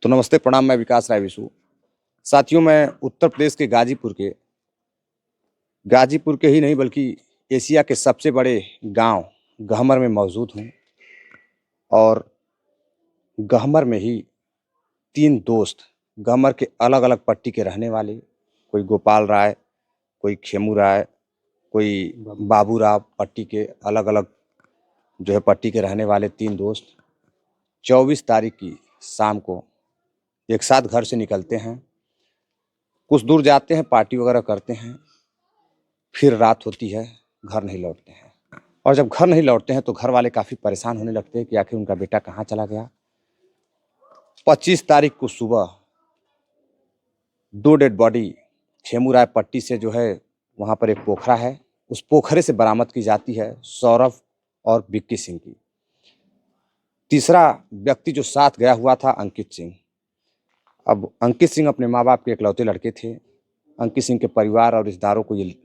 तो नमस्ते प्रणाम, मैं विकास राय विशु। साथियों, मैं उत्तर प्रदेश के गाजीपुर के ही नहीं बल्कि एशिया के सबसे बड़े गांव गहमर में मौजूद हूं। और गहमर में ही तीन दोस्त, गहमर के अलग अलग पट्टी के रहने वाले, कोई गोपाल राय, कोई खेमू राय, कोई बाबू राव, पट्टी के अलग अलग जो है पट्टी के रहने वाले तीन दोस्त 24 तारीख की शाम को एक साथ घर से निकलते हैं। कुछ दूर जाते हैं, पार्टी वगैरह करते हैं, फिर रात होती है, घर नहीं लौटते हैं। और जब घर नहीं लौटते हैं तो घर वाले काफ़ी परेशान होने लगते हैं कि आखिर उनका बेटा कहाँ चला गया। 25 तारीख को सुबह दो डेड बॉडी खेमू राय पट्टी से जो है वहाँ पर एक पोखरा है, उस पोखरे से बरामद की जाती है सौरभ और विक्की सिंह की। तीसरा व्यक्ति जो साथ गया हुआ था अंकित सिंह। अब अंकित सिंह अपने माँ बाप के इकलौते लड़के थे। अंकित सिंह के परिवार और रिश्तेदारों को ये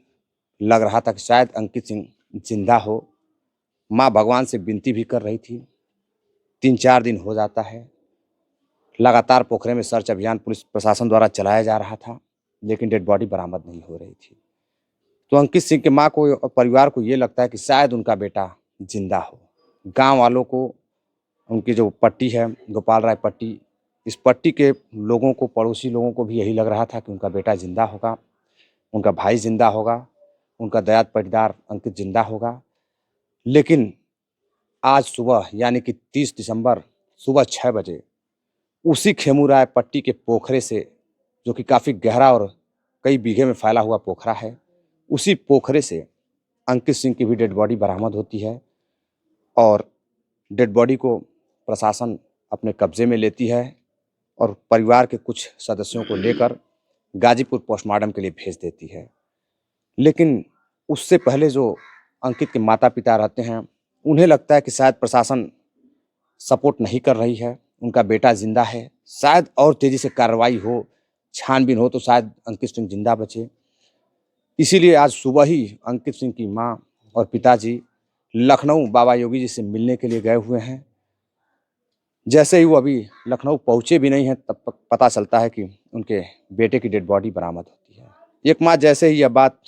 लग रहा था कि शायद अंकित सिंह जिंदा हो। माँ भगवान से विनती भी कर रही थी। 3-4 दिन हो जाता है, लगातार पोखरे में सर्च अभियान पुलिस प्रशासन द्वारा चलाया जा रहा था, लेकिन डेड बॉडी बरामद नहीं हो रही थी। तो अंकित सिंह के माँ को और परिवार को ये लगता है कि शायद उनका बेटा जिंदा हो। गांव वालों को, उनकी जो पट्टी है गोपाल राय पट्टी, इस पट्टी के लोगों को, पड़ोसी लोगों को भी यही लग रहा था कि उनका बेटा जिंदा होगा, उनका भाई जिंदा होगा, उनका दयाद पटीदार अंकित जिंदा होगा। लेकिन आज सुबह यानी कि 30 दिसंबर सुबह 6 बजे उसी खेमू राय पट्टी के पोखरे से, जो कि काफ़ी गहरा और कई बीघे में फैला हुआ पोखरा है, उसी पोखरे से अंकित सिंह की भी डेड बॉडी बरामद होती है। और डेड बॉडी को प्रशासन अपने कब्जे में लेती है और परिवार के कुछ सदस्यों को लेकर गाजीपुर पोस्टमार्टम के लिए भेज देती है। लेकिन उससे पहले जो अंकित के माता पिता रहते हैं, उन्हें लगता है कि शायद प्रशासन सपोर्ट नहीं कर रही है, उनका बेटा जिंदा है, शायद और तेज़ी से कार्रवाई हो, छानबीन हो तो शायद अंकित सिंह जिंदा बचे। इसीलिए आज सुबह ही अंकित सिंह की माँ और पिताजी लखनऊ बाबा योगी जी से मिलने के लिए गए हुए हैं। जैसे ही वो अभी लखनऊ पहुँचे भी नहीं हैं, तब तक पता चलता है कि उनके बेटे की डेड बॉडी बरामद होती है। एक माँ जैसे ही यह बात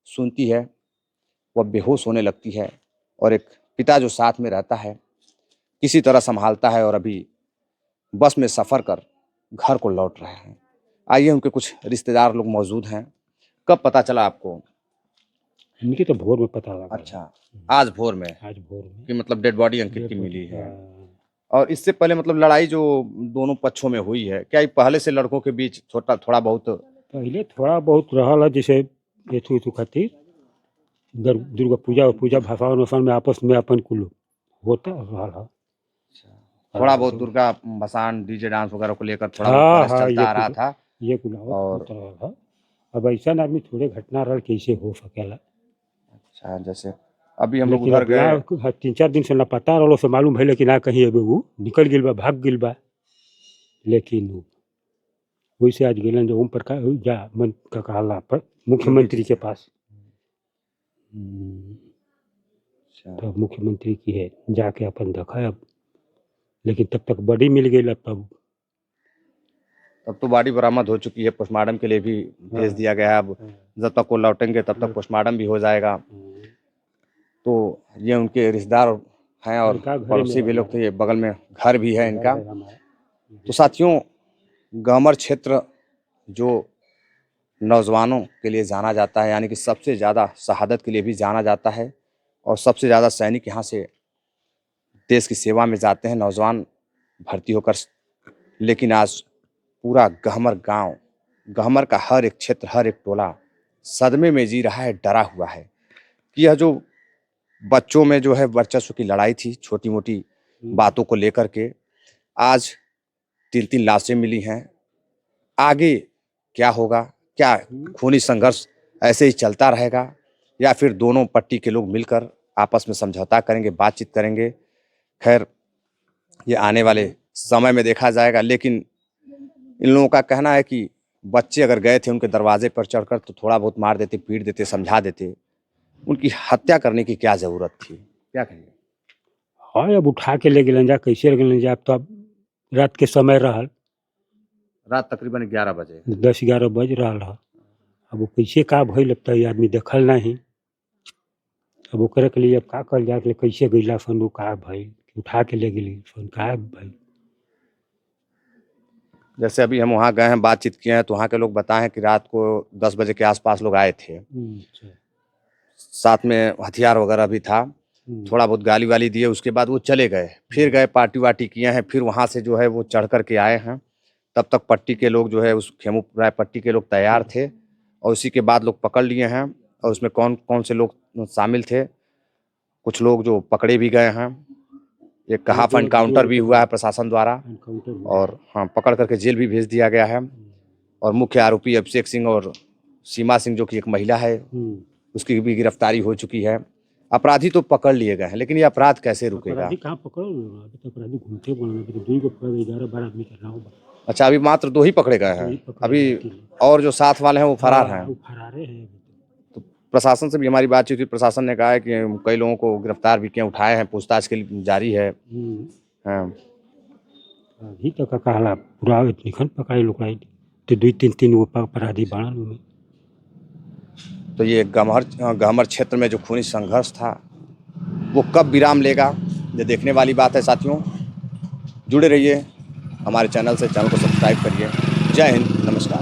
सुनती है, वह बेहोश होने लगती है और एक पिता जो साथ में रहता है किसी तरह संभालता है और अभी बस में सफ़र कर घर को लौट रहे हैं। आइए, उनके कुछ रिश्तेदार लोग मौजूद हैं। कब पता चला आपको? इनकी तो भोर में पता लगा। अच्छा, आज भोर में कि मतलब डेड बॉडी अंकित की मिली है। और इससे पहले मतलब लड़ाई जो दोनों पक्षों में हुई है, क्या ये पहले से लड़कों के बीच थोड़ा बहुत? पहले थोड़ा बहुत रहा है, जैसे एथु खातिर दुर्गा पूजा और पूजा भाषण वसान में आपस में अपन कुल होता रहा। थोड़ा बहुत दुर्गा भसान, डीजे डांस वगैरह को लेकर थोड़ा बहुत हाँ बहस हाँ, चलता आ रहा था। ये कुल और होता रहा। अब ऐसा आदमी थोड़े घटना रहा कैसे हो सकेला। अच्छा, जैसे अभी हम लोग लेकिन उधर गए, 3-4 दिन से न पता रहो से मालूम भइले कि ना कहीं अबे वो निकल गिल बा, भाग गिल बा। लेकिन वैसे आज गेलन जो ओम प्रकाश जा मन का कहला पर मुख्यमंत्री के पास। तो मुख्यमंत्री की है, जाके अपन देखा अब, लेकिन तब तक बॉडी मिल गई। तब तो बॉडी बरामद हो चुकी है, पोस्टमार्टम के लिए भी भेज दिया गया है। अब जब तक वो लौटेंगे तब तक पोस्टमार्टम भी हो जाएगा। तो ये उनके रिश्तेदार हैं और पड़ोसी भी लोग थे, ये बगल में घर भी है इनका। तो साथियों, गहमर क्षेत्र जो नौजवानों के लिए जाना जाता है, यानी कि सबसे ज़्यादा शहादत के लिए भी जाना जाता है, और सबसे ज़्यादा सैनिक यहाँ से देश की सेवा में जाते हैं नौजवान भर्ती होकर। लेकिन आज पूरा गहमर गांव, गहमर का हर एक क्षेत्र, हर एक टोला सदमे में जी रहा है, डरा हुआ है कि यह जो बच्चों में जो है वर्चस्व की लड़ाई थी, छोटी मोटी बातों को लेकर के, आज 3-3 लाशें मिली हैं। आगे क्या होगा? क्या खूनी संघर्ष ऐसे ही चलता रहेगा, या फिर दोनों पट्टी के लोग मिलकर आपस में समझौता करेंगे, बातचीत करेंगे? खैर, ये आने वाले समय में देखा जाएगा। लेकिन इन लोगों का कहना है कि बच्चे अगर गए थे उनके दरवाजे पर चढ़कर तो थोड़ा बहुत मार देते, पीट देते, समझा देते। उनकी हत्या करने की क्या जरूरत थी? क्या कहेंगे? हाँ, अब उठा के ले गेलन जा, कैसे ले गेलन जा। अब तो अब रात के समय रहल, रात तकरीबन 11 बजे। 10-11 बज रहल ह। अब वो कैसे का भइल अब त ई आदमी देखल नाही। अब ओकरे के लिए अब का कइल जाए, कैसे गइला सन, उ का भइल, उठा के ले गेली सन, का भइल? जैसे अभी हम वहाँ गए हैं, बातचीत किए हैं, तो वहाँ के लोग बताए हैं कि रात को 10 बजे के आसपास लोग आए थे। अच्छा। साथ में हथियार वगैरह भी था। थोड़ा बहुत गाली वाली दिए, उसके बाद वो चले गए। फिर गए पार्टी वार्टी किए हैं, फिर वहाँ से जो है वो चढ़ कर के आए हैं। तब तक पट्टी के लोग जो है, उस खेमू राय पट्टी के लोग तैयार थे और उसी के बाद लोग पकड़ लिए हैं। और उसमें कौन कौन से लोग शामिल थे, कुछ लोग जो पकड़े भी गए हैं। एक कहाफ एनकाउंटर भी हुआ है प्रशासन द्वारा एनकाउंटर हुआ। और हाँ, पकड़ करके जेल भी भेज दिया गया है। और मुख्य आरोपी अभिषेक सिंह और सीमा सिंह, जो कि एक महिला है, उसकी भी गिरफ्तारी हो चुकी है। अपराधी तो पकड़ लिए गए हैं, लेकिन ये अपराध कैसे रुकेगा? अपराधी कहाँ पकड़ल गए? अभी तो अपराधी घूमते बन, अभी तो 2 गो पकड़, 11-12 आदमी के नाव बा। अच्छा, अभी मात्र 2 ही पकड़े गए दो ही हैं। पकड़े अभी गए थे। और जो साथ वाले हैं वो फरार हाँ, हैं। वो फरारे हैं अभी तो। तो प्रशासन से भी हमारी बातचीत हुई। प्रशासन ने कहा है कि कई लोगों को गिरफ्तार भी किए, उठाए हैं, पूछताछ के लिए जारी है। हाँ। अभी तक का कहला पूरा निखन पकाई लोग आई तो 2-3 गो अपराधी बाड़न में। तो ये गहमर क्षेत्र में जो खूनी संघर्ष था, वो कब विराम लेगा, ये देखने वाली बात है। साथियों, जुड़े रहिए हमारे चैनल से, चैनल को सब्सक्राइब करिए। जय हिंद, नमस्कार।